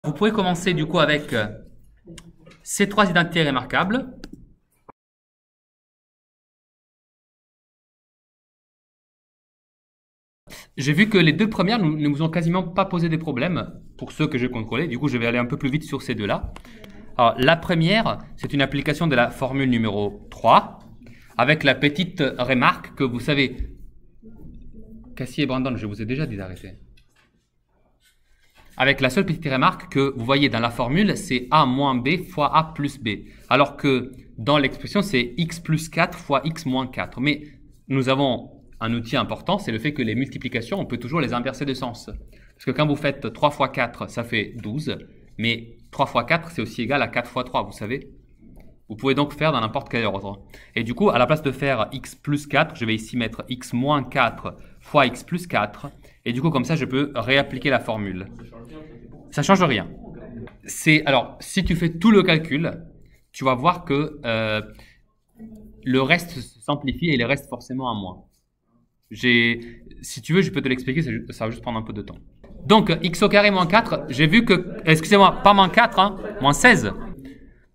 Vous pouvez commencer du coup avec ces trois identités remarquables. J'ai vu que les deux premières ne vous ont quasiment pas posé des problèmes pour ceux que j'ai contrôlés. Du coup, je vais aller un peu plus vite sur ces deux-là. Alors, la première, c'est une application de la formule numéro 3 avec la petite remarque que vous savez. Cassie et Brandon, je vous ai déjà dit d'arrêter. Avec la seule petite remarque que vous voyez dans la formule, c'est A moins B fois A plus B. Alors que dans l'expression, c'est X plus 4 fois X moins 4. Mais nous avons un outil important, c'est le fait que les multiplications, on peut toujours les inverser de sens. Parce que quand vous faites 3 fois 4, ça fait 12. Mais 3 fois 4, c'est aussi égal à 4 fois 3, vous savez. Vous pouvez donc faire dans n'importe quel ordre. Et du coup, à la place de faire X plus 4, je vais ici mettre X moins 4 fois X plus 4. Et du coup, comme ça, je peux réappliquer la formule. Ça change rien. Alors, si tu fais tout le calcul, tu vas voir que le reste s'amplifie et il reste forcément à moins. Si tu veux, je peux te l'expliquer, ça va juste prendre un peu de temps. Donc, x au carré moins 4, j'ai vu que, excusez-moi, pas moins 4, hein, moins 16.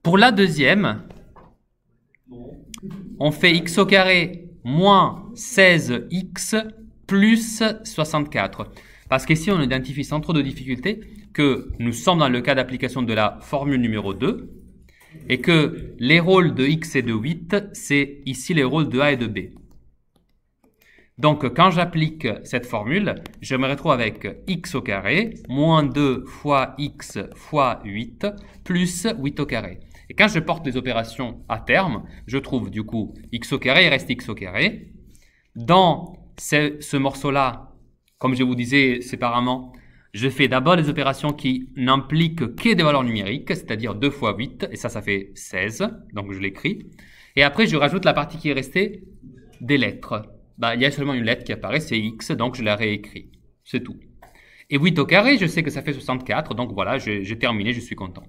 Pour la deuxième, on fait x au carré moins 16x plus 64. Parce qu'ici, on identifie sans trop de difficulté que nous sommes dans le cas d'application de la formule numéro 2 et que les rôles de x et de 8, c'est ici les rôles de a et de b. Donc, quand j'applique cette formule, je me retrouve avec x au carré moins 2 fois x fois 8 plus 8 au carré. Et quand je porte les opérations à terme, je trouve du coup x au carré, il reste x au carré. Dans ce morceau-là, comme je vous disais séparément, je fais d'abord les opérations qui n'impliquent que des valeurs numériques, c'est-à-dire 2 fois 8, et ça fait 16, donc je l'écris. Et après, je rajoute la partie qui est restée des lettres. Il y a seulement une lettre qui apparaît, c'est x, donc je la réécris. C'est tout. Et 8 au carré, je sais que ça fait 64, donc voilà, j'ai terminé, je suis content.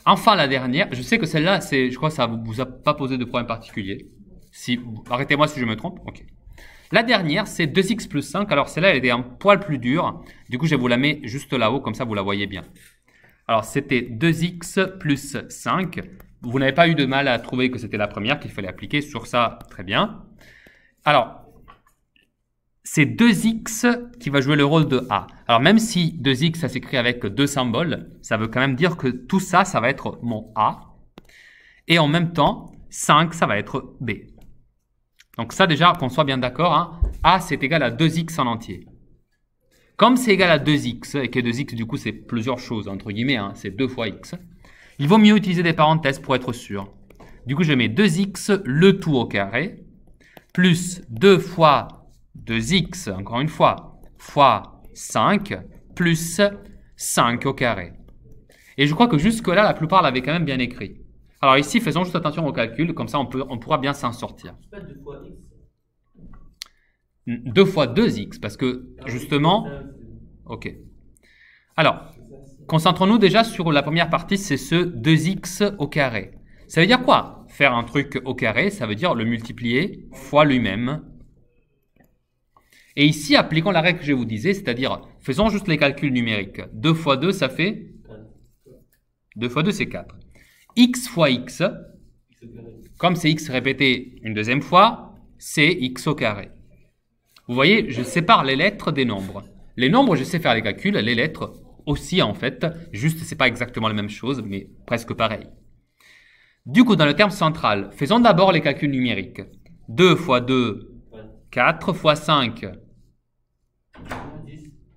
Enfin, la dernière, je sais que celle-là, je crois que ça ne vous a pas posé de problème particulier. Arrêtez-moi si je me trompe. Ok. La dernière, c'est 2x plus 5. Alors, celle-là, elle était un poil plus dure. Du coup, je vous la mets juste là-haut, comme ça, vous la voyez bien. Alors, c'était 2x plus 5. Vous n'avez pas eu de mal à trouver que c'était la première qu'il fallait appliquer. Sur ça, très bien. Alors, c'est 2x qui va jouer le rôle de A. Alors, même si 2x, ça s'écrit avec deux symboles, ça veut quand même dire que tout ça, ça va être mon A. Et en même temps, 5, ça va être B. Donc ça déjà, qu'on soit bien d'accord, hein, A c'est égal à 2x en entier. Comme c'est égal à 2x, et que 2x du coup c'est plusieurs choses, entre guillemets, hein, c'est 2 fois x, il vaut mieux utiliser des parenthèses pour être sûr. Du coup je mets 2x le tout au carré, plus 2 fois 2x, encore une fois, fois 5, plus 5 au carré. Et je crois que jusque-là, la plupart l'avaient quand même bien écrit. Alors ici, faisons juste attention au calcul, comme ça on pourra bien s'en sortir. 2 fois 2x, parce que justement... Ok. Alors, concentrons-nous déjà sur la première partie, c'est ce 2x au carré. Ça veut dire quoi? Faire un truc au carré, ça veut dire le multiplier fois lui-même. Et ici, appliquons la règle que je vous disais, c'est-à-dire, faisons juste les calculs numériques. 2 fois 2, ça fait... 2 fois 2, c'est 4. X fois x, comme c'est x répété une deuxième fois, c'est x au carré. Vous voyez, je sépare les lettres des nombres. Les nombres, je sais faire les calculs, les lettres aussi en fait, juste c'est pas exactement la même chose, mais presque pareil. Du coup, dans le terme central, faisons d'abord les calculs numériques. 2 fois 2, 4 fois 5.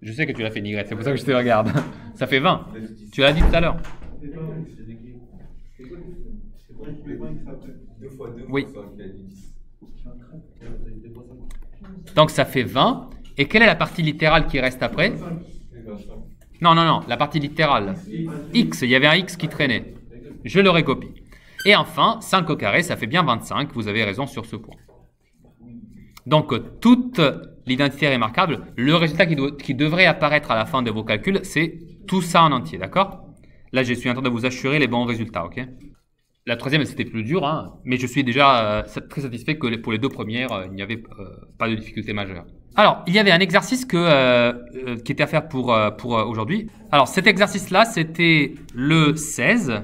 Je sais que tu l'as fait, Y, c'est pour ça que je te regarde. Ça fait 20. Tu l'as dit tout à l'heure. Oui. Donc ça fait 20. Et quelle est la partie littérale qui reste après? Non, la partie littérale. X, il y avait un X qui traînait. Je le récopie. Et enfin, 5 au carré, ça fait bien 25. Vous avez raison sur ce point. Donc, toute l'identité remarquable, le résultat qui devrait apparaître à la fin de vos calculs, c'est tout ça en entier, d'accord? Là, je suis en train de vous assurer les bons résultats, ok? La troisième, c'était plus dur, hein, mais je suis déjà très satisfait que pour les deux premières, il n'y avait pas de difficulté majeure. Alors, il y avait un exercice qui était à faire pour aujourd'hui. Alors, cet exercice-là, c'était le 16.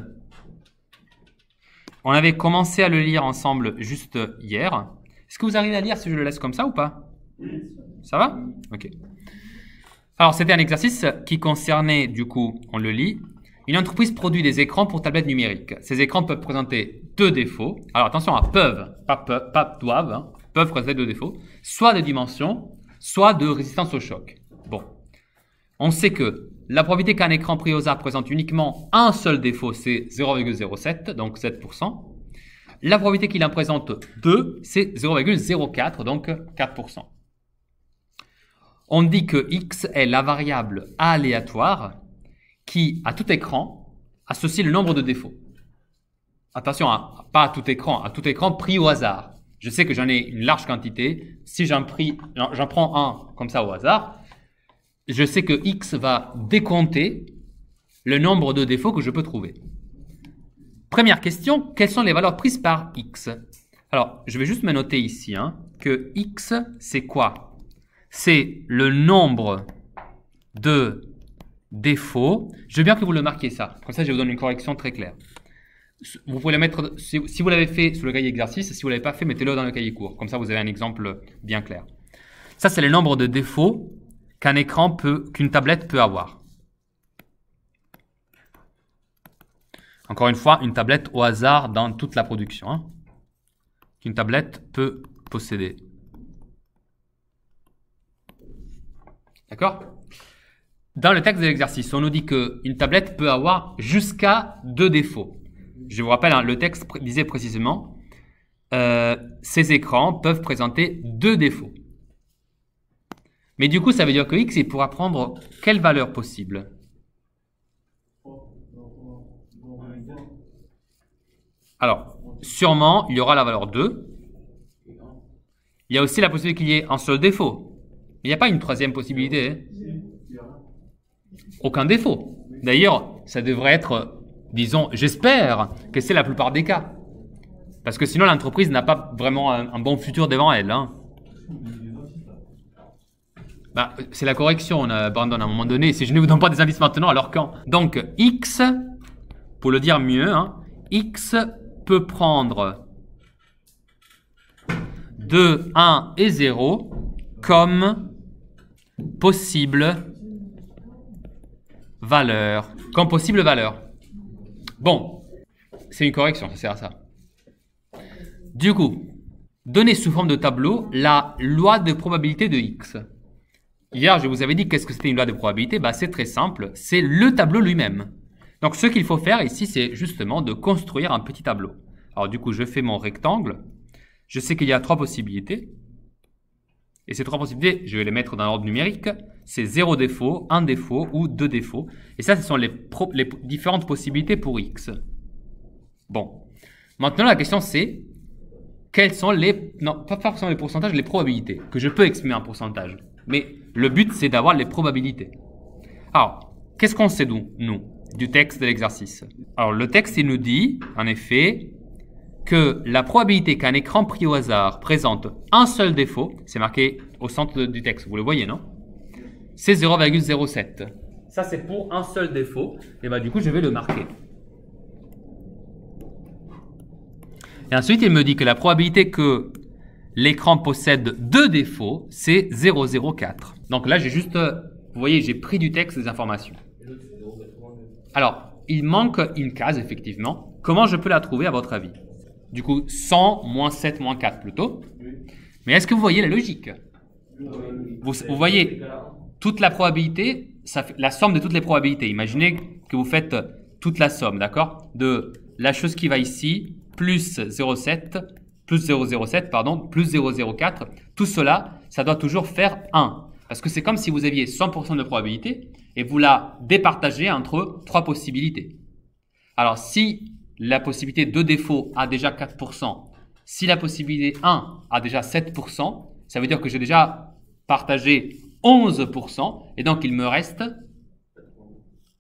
On avait commencé à le lire ensemble juste hier. Est-ce que vous arrivez à lire si je le laisse comme ça ou pas? Ça va? Ok. Alors, c'était un exercice qui concernait, du coup, on le lit. Une entreprise produit des écrans pour tablettes numériques. Ces écrans peuvent présenter deux défauts. Alors, attention à peuvent, pas doivent, hein, peuvent présenter deux défauts. Soit de dimension, soit de résistance au choc. Bon. On sait que la probabilité qu'un écran pris au hasard présente uniquement un seul défaut, c'est 0,07, donc 7%. La probabilité qu'il en présente deux, c'est 0,04, donc 4%. On dit que x est la variable aléatoire qui, à tout écran, associe le nombre de défauts. Attention, pas à tout écran pris au hasard. Je sais que j'en ai une large quantité. Si j'en prends un comme ça au hasard, je sais que x va décompter le nombre de défauts que je peux trouver. Première question, quelles sont les valeurs prises par x? Alors, je vais juste me noter ici que x, c'est quoi? C'est le nombre de défauts. Je veux bien que vous le marquiez ça. Comme ça, je vous donne une correction très claire. Vous pouvez le mettre, si vous l'avez fait sur le cahier exercice, si vous ne l'avez pas fait, mettez-le dans le cahier court. Comme ça, vous avez un exemple bien clair. Ça, c'est le nombre de défauts qu'une tablette peut avoir. Encore une fois, une tablette au hasard dans toute la production. Qu'une tablette peut posséder. D'accord? Dans le texte de l'exercice, on nous dit qu'une tablette peut avoir jusqu'à 2 défauts. Je vous rappelle, le texte disait précisément ces écrans peuvent présenter 2 défauts. Mais du coup, ça veut dire que x, il pourra prendre quelle valeur possible? Alors, sûrement, il y aura la valeur 2. Il y a aussi la possibilité qu'il y ait un seul défaut. Il n'y a pas une troisième possibilité. Aucun défaut. D'ailleurs, ça devrait être, disons, j'espère que c'est la plupart des cas. Parce que sinon, l'entreprise n'a pas vraiment un bon futur devant elle. C'est la correction, on abandonne à un moment donné. Si je ne vous donne pas des indices maintenant, alors quand? Donc, x, pour le dire mieux, x peut prendre 2, 1 et 0 comme possible valeur. Comme possible valeur. Bon, c'est une correction, ça sert à ça. Du coup, donner sous forme de tableau la loi de probabilité de x. Hier, je vous avais dit qu'est-ce que c'était une loi de probabilité. C'est très simple, c'est le tableau lui-même. Donc, ce qu'il faut faire ici, c'est justement de construire un petit tableau. Alors, du coup, je fais mon rectangle. Je sais qu'il y a 3 possibilités. Et ces 3 possibilités, je vais les mettre dans l'ordre numérique. C'est 0 défaut, 1 défaut ou 2 défauts. Et ça, ce sont les différentes possibilités pour x. Bon. Maintenant, la question, c'est quels sont non, pas forcément les pourcentages, les probabilités, que je peux exprimer en pourcentage. Mais le but, c'est d'avoir les probabilités. Alors, qu'est-ce qu'on sait nous, du texte de l'exercice? Alors, le texte, il nous dit, en effet, que la probabilité qu'un écran pris au hasard présente un seul défaut, c'est marqué au centre du texte, vous le voyez, non? C'est 0,07. Ça, c'est pour un seul défaut. Et du coup, je vais le marquer. Et ensuite, il me dit que la probabilité que l'écran possède 2 défauts, c'est 0,04. Donc là, j'ai juste, vous voyez, j'ai pris du texte des informations. Alors, il manque une case, effectivement. Comment je peux la trouver, à votre avis? Du coup, 100, moins 7, moins 4 plutôt. Mais est-ce que vous voyez la logique? Vous voyez, toute la probabilité, ça fait la somme de toutes les probabilités. Imaginez que vous faites toute la somme, d'accord? De la chose qui va ici, plus 0,7, plus 0,07, pardon, plus 0,04. Tout cela, ça doit toujours faire 1. Parce que c'est comme si vous aviez 100% de probabilité et vous la départagez entre 3 possibilités. Alors, si la possibilité 2 défauts a déjà 4%, si la possibilité 1 a déjà 7%, ça veut dire que j'ai déjà partagé 11% et donc il me reste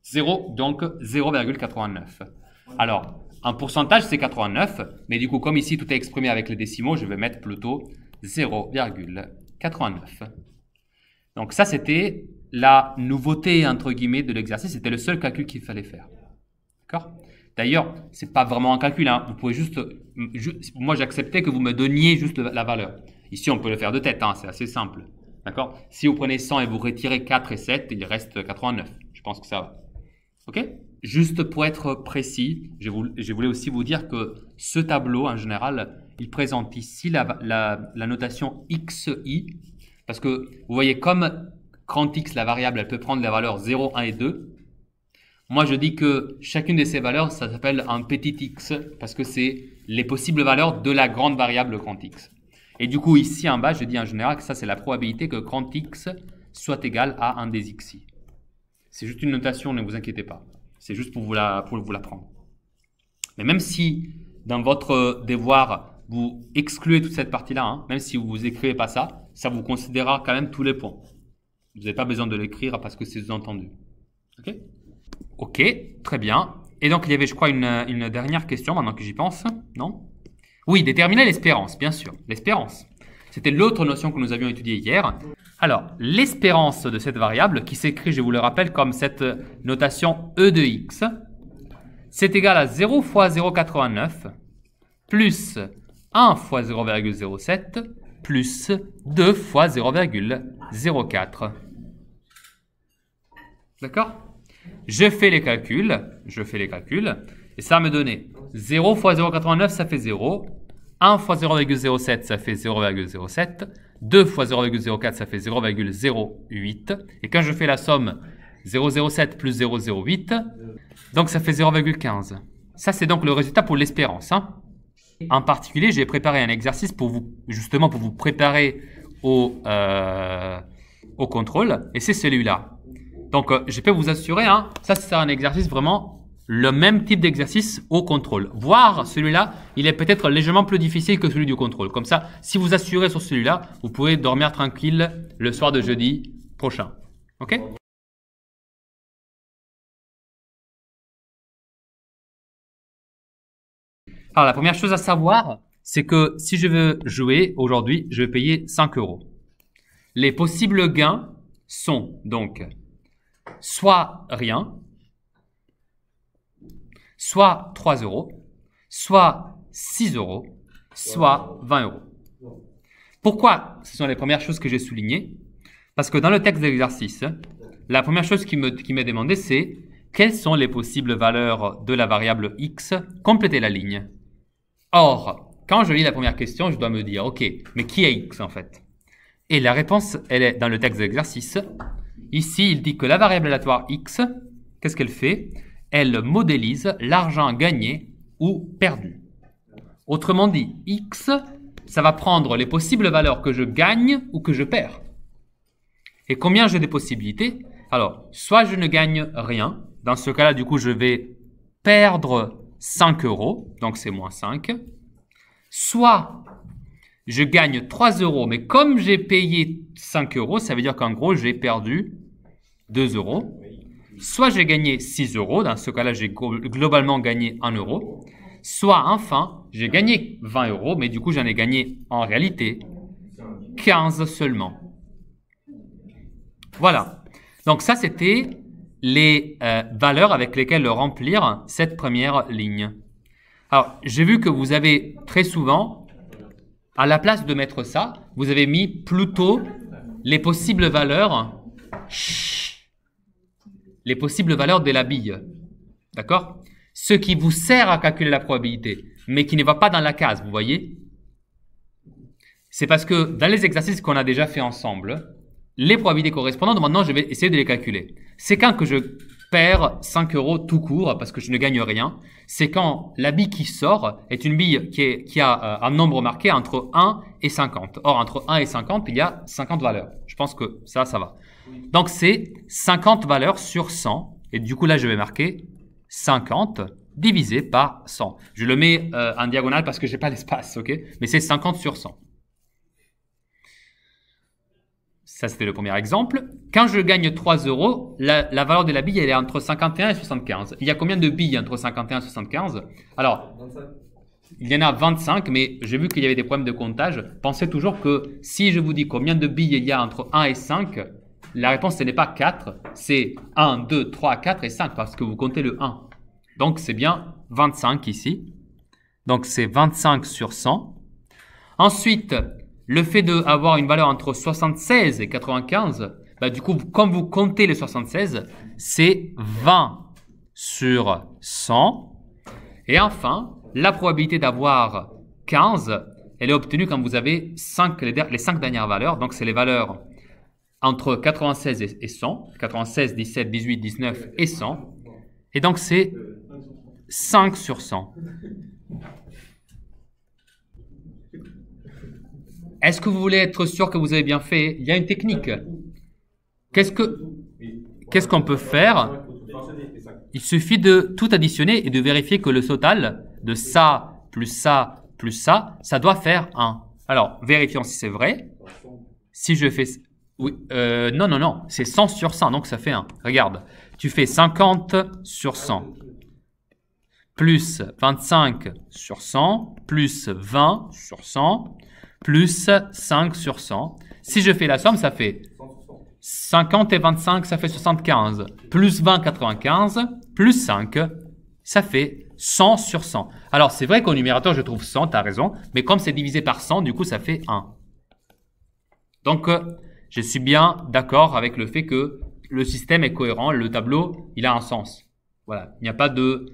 0, donc 0,89. Alors, en pourcentage, c'est 89, mais du coup, comme ici tout est exprimé avec les décimaux, je vais mettre plutôt 0,89. Donc ça, c'était la nouveauté, entre guillemets, de l'exercice. C'était le seul calcul qu'il fallait faire. D'accord? D'ailleurs, ce n'est pas vraiment un calcul. Hein. Vous pouvez juste... moi, j'acceptais que vous me donniez juste la valeur. Ici, on peut le faire de tête. Hein. C'est assez simple. D'accord? Si vous prenez 100 et vous retirez 4 et 7, il reste 89. Je pense que ça va. OK? Juste pour être précis, je voulais aussi vous dire que ce tableau, en général, il présente ici la notation xi. Parce que vous voyez, comme grand X, la variable, elle peut prendre les valeurs 0, 1 et 2. Moi, je dis que chacune de ces valeurs, ça s'appelle un petit x, parce que c'est les possibles valeurs de la grande variable grand X. Et du coup, ici en bas, je dis en général que ça, c'est la probabilité que grand X soit égal à un des xi. C'est juste une notation, ne vous inquiétez pas. C'est juste pour vous l'apprendre. Mais même si, dans votre devoir, vous excluez toute cette partie-là, hein, même si vous écrivez pas ça, ça vous considérera quand même tous les points. Vous n'avez pas besoin de l'écrire parce que c'est sous-entendu. OK? Ok, très bien. Et donc, il y avait, je crois, une dernière question, maintenant que j'y pense. Non? Oui, déterminer l'espérance, bien sûr. L'espérance. C'était l'autre notion que nous avions étudiée hier. Alors, l'espérance de cette variable, qui s'écrit, je vous le rappelle, comme cette notation E de x, c'est égal à 0 fois 0,89 plus 1 fois 0,07 plus 2 fois 0,04. D'accord? Je fais les calculs, et ça va me donner 0 fois 0,89, ça fait 0. 1 fois 0,07, ça fait 0,07. 2 fois 0,04, ça fait 0,08. Et quand je fais la somme 0,07 plus 0,08, donc ça fait 0,15. Ça, c'est donc le résultat pour l'espérance. Hein. En particulier, j'ai préparé un exercice pour vous, justement pour vous préparer au contrôle, et c'est celui-là. Donc, je peux vous assurer, hein, ça c'est un exercice vraiment le même type d'exercice au contrôle. Voire celui-là, il est peut-être légèrement plus difficile que celui du contrôle. Comme ça, si vous assurez sur celui-là, vous pouvez dormir tranquille le soir de jeudi prochain. OK? Alors, la première chose à savoir, c'est que si je veux jouer aujourd'hui, je vais payer 5 €. Les possibles gains sont donc soit rien, soit 3 €, soit 6 €, soit 20 €. Pourquoi ce sont les premières choses que j'ai soulignées? Parce que dans le texte d'exercice, la première chose qui m'est demandée, c'est quelles sont les possibles valeurs de la variable x? Complétez la ligne. Or, quand je lis la première question, je dois me dire, ok, mais qui est x en fait? Et la réponse, elle est dans le texte d'exercice. Ici, il dit que la variable aléatoire x, qu'est-ce qu'elle fait? Elle modélise l'argent gagné ou perdu. Autrement dit, x, ça va prendre les possibles valeurs que je gagne ou que je perds. Et combien j'ai des possibilités? Alors, soit je ne gagne rien. Dans ce cas-là, du coup, je vais perdre 5 €, donc c'est moins 5. Soit je gagne 3 €, mais comme j'ai payé 5 €, ça veut dire qu'en gros, j'ai perdu 2 €. Soit j'ai gagné 6 €, dans ce cas-là, j'ai globalement gagné 1 €. Soit enfin, j'ai gagné 20 €, mais du coup, j'en ai gagné en réalité 15 seulement. Voilà. Donc ça, c'était les valeurs avec lesquelles remplir cette première ligne. Alors, j'ai vu que vous avez très souvent, à la place de mettre ça, vous avez mis plutôt les possibles valeurs, les possibles valeurs de la bille. D'accord? Ce qui vous sert à calculer la probabilité, mais qui ne va pas dans la case, vous voyez? C'est parce que dans les exercices qu'on a déjà fait ensemble, les probabilités correspondantes, maintenant, je vais essayer de les calculer. C'est quand que je perds 5 € tout court parce que je ne gagne rien. C'est quand la bille qui sort est une bille qui a un nombre marqué entre 1 et 50. Or, entre 1 et 50, il y a 50 valeurs. Je pense que ça va. Donc, c'est 50 valeurs sur 100. Et du coup, là, je vais marquer 50 divisé par 100. Je le mets en diagonale parce que je n'ai pas l'espace, ok? Mais c'est 50 sur 100. Ça, c'était le premier exemple. Quand je gagne 3 €, la valeur de la bille, elle est entre 51 et 75. Il y a combien de billes entre 51 et 75? Alors, 25. Il y en a 25, mais j'ai vu qu'il y avait des problèmes de comptage. Pensez toujours que si je vous dis combien de billes il y a entre 1 et 5, la réponse ce n'est pas 4, c'est 1, 2, 3, 4 et 5 parce que vous comptez le 1. Donc c'est bien 25 ici. Donc c'est 25 sur 100. Ensuite, le fait d'avoir une valeur entre 76 et 95, bah, du coup, comme vous comptez les 76, c'est 20 sur 100. Et enfin, la probabilité d'avoir 15, elle est obtenue quand vous avez les 5 dernières valeurs. Donc, c'est les valeurs entre 96 et 100. 96, 17, 18, 19 et 100. Et donc, c'est 5 sur 100. Est-ce que vous voulez être sûr que vous avez bien fait? Il y a une technique. Qu'est-ce qu'on peut faire? Il suffit de tout additionner et de vérifier que le total de ça plus ça plus ça doit faire 1. Alors, vérifions si c'est vrai. Si je fais... Oui, non, c'est 100 sur 100, donc ça fait 1. Regarde, tu fais 50 sur 100, plus 25 sur 100, plus 20 sur 100, plus 5 sur 100. Si je fais la somme, ça fait 50 et 25, ça fait 75. Plus 20, 95. Plus 5, ça fait 100 sur 100. Alors, c'est vrai qu'au numérateur, je trouve 100, tu as raison. Mais comme c'est divisé par 100, du coup, ça fait 1. Donc, je suis bien d'accord avec le fait que le système est cohérent. Le tableau, il a un sens. Voilà, il n'y a pas de...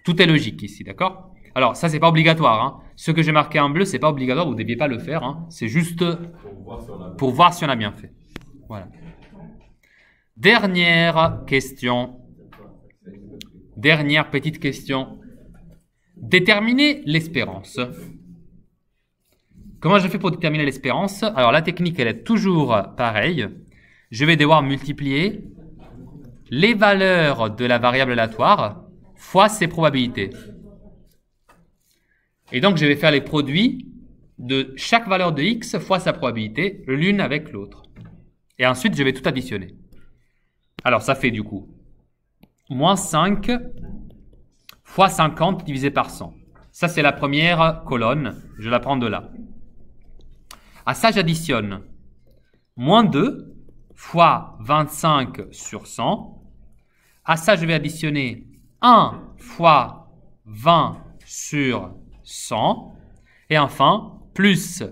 Tout est logique ici, d'accord? Alors, ça, c'est pas obligatoire. Hein. Ce que j'ai marqué en bleu, c'est pas obligatoire. Vous ne deviez pas le faire. Hein. C'est juste pour voir si on a bien fait. Voilà. Dernière question. Dernière petite question. Déterminer l'espérance. Comment je fais pour déterminer l'espérance? Alors, la technique, elle est toujours pareille. Je vais devoir multiplier les valeurs de la variable aléatoire fois ses probabilités. Et donc, je vais faire les produits de chaque valeur de x fois sa probabilité, l'une avec l'autre. Et ensuite, je vais tout additionner. Alors, ça fait du coup moins 5 fois 50 divisé par 100. Ça, c'est la première colonne. Je la prends de là. À ça, j'additionne moins 2 fois 25 sur 100. À ça, je vais additionner 1 fois 20 sur 100. Et enfin, plus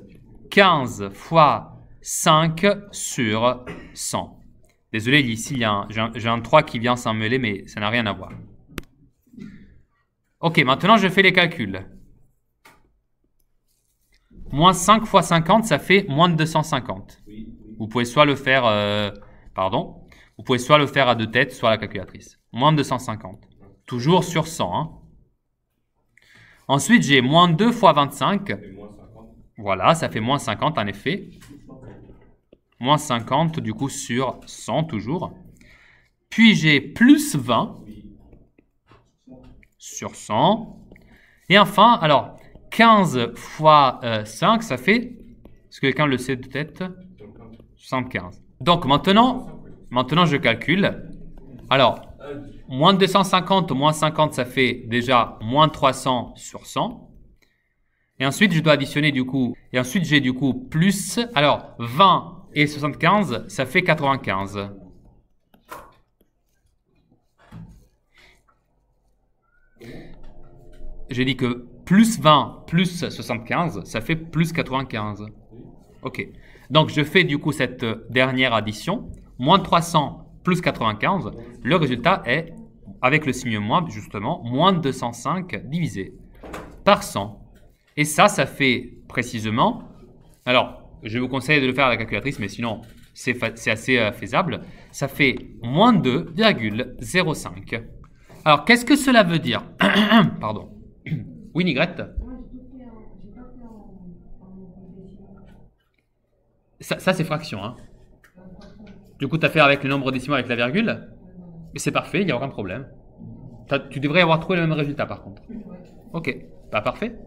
15 fois 5 sur 100. Désolé, ici, j'ai un 3 qui vient s'en mêler, mais ça n'a rien à voir. Ok, maintenant, je fais les calculs. Moins 5 fois 50, ça fait moins de 250. Vous pouvez soit le faire... Vous pouvez soit le faire à deux têtes, soit à la calculatrice. Moins de 250. Toujours sur 100. Hein. Ensuite, j'ai moins 2 fois 25. Voilà, ça fait moins 50 en effet. Moins 50 du coup sur 100 toujours. Puis j'ai plus 20 sur 100. Et enfin, alors, 15 fois 5, ça fait, est-ce que quelqu'un le sait de tête? 75. Donc maintenant, je calcule. Alors, moins 250 moins 50, ça fait déjà moins 300 sur 100. Et ensuite, je dois additionner du coup. Et ensuite, j'ai du coup plus. Alors, 20 et 75, ça fait 95. J'ai dit que plus 20 plus 75, ça fait plus 95. Ok. Donc, je fais du coup cette dernière addition. Moins 300 plus 95. Le résultat est, avec le signe moins, justement, moins 205 divisé par 100. Et ça fait précisément... Alors, je vous conseille de le faire à la calculatrice, mais sinon, c'est assez faisable. Ça fait moins 2,05. Alors, qu'est-ce que cela veut dire? Pardon. Oui, Nigrette? Ça c'est fraction. Hein. Du coup, tu as fait avec le nombre décimaux avec la virgule. Et c'est parfait, il n'y a aucun problème. Tu devrais avoir trouvé le même résultat, par contre. Ok, bah parfait.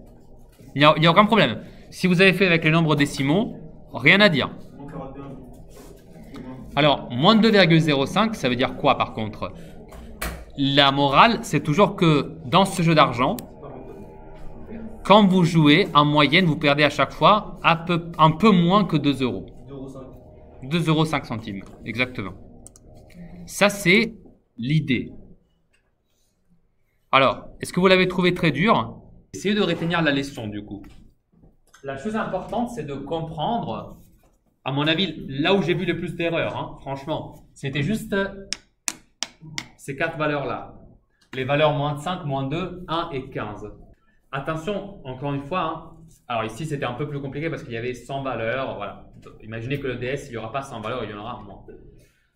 Il n'y a aucun problème. Si vous avez fait avec les nombres décimaux, rien à dire. Alors, moins 2,05, ça veut dire quoi par contre? La morale, c'est toujours que dans ce jeu d'argent, quand vous jouez, en moyenne, vous perdez à chaque fois un peu moins que 2 euros. 2,05 €, exactement. Ça, c'est l'idée. Alors, est-ce que vous l'avez trouvé très dur? Essayez de retenir la leçon, du coup. La chose importante, c'est de comprendre, à mon avis, là où j'ai vu le plus d'erreurs, hein, franchement, c'était juste ces 4 valeurs-là. Les valeurs moins 5, moins 2, 1 et 15. Attention, encore une fois, hein, alors ici c'était un peu plus compliqué parce qu'il y avait 100 valeurs. Voilà. Imaginez que le DS, il n'y aura pas 100 valeurs, il y en aura moins.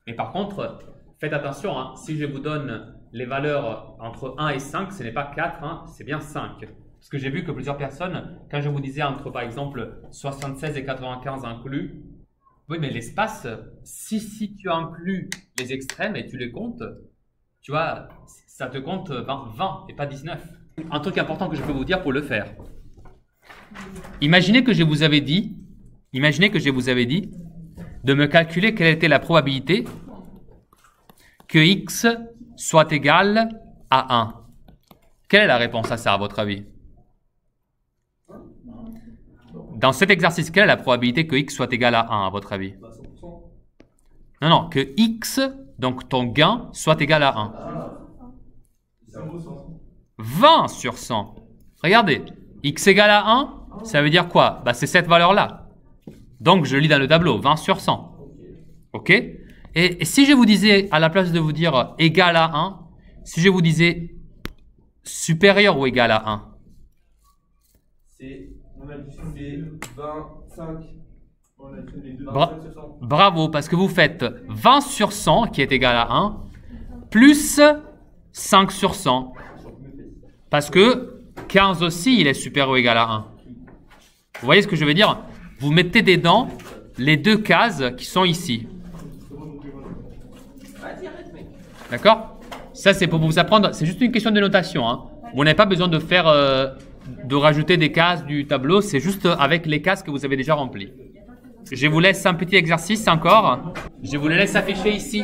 Mais par contre, faites attention, hein, si je vous donne les valeurs entre 1 et 5, ce n'est pas 4, hein, c'est bien 5. Parce que j'ai vu que plusieurs personnes, quand je vous disais entre par exemple 76 et 95 inclus, oui mais l'espace, si tu inclus les extrêmes et tu les comptes, tu vois, ça te compte 20 et pas 19. Un truc important que je peux vous dire pour le faire. Imaginez que je vous avais dit de me calculer quelle était la probabilité que x soit égal à 1. Quelle est la réponse à ça, à votre avis? Dans cet exercice, quelle est la probabilité que x soit égal à 1, à votre avis? Non, que x, donc ton gain, soit égal à 1. 20 sur 100. Regardez, x égale à 1, ça veut dire quoi? Bah, c'est cette valeur-là. Donc, je lis dans le tableau, 20 sur 100. OK? Et si je vous disais, à la place de vous dire égal à 1, si je vous disais supérieur ou égal à 1? On a dit 25. On a dit les deux. Bravo, parce que vous faites 20 sur 100, qui est égal à 1, plus 5 sur 100. Parce que 15 aussi, il est supérieur ou égal à 1. Vous voyez ce que je veux dire? Vous mettez dedans les deux cases qui sont ici. D'accord? Ça, c'est pour vous apprendre. C'est juste une question de notation. Hein. Vous n'avez pas besoin de faire, de rajouter des cases du tableau. C'est juste avec les cases que vous avez déjà remplies. Je vous laisse un petit exercice encore. Je vous le laisse afficher ici.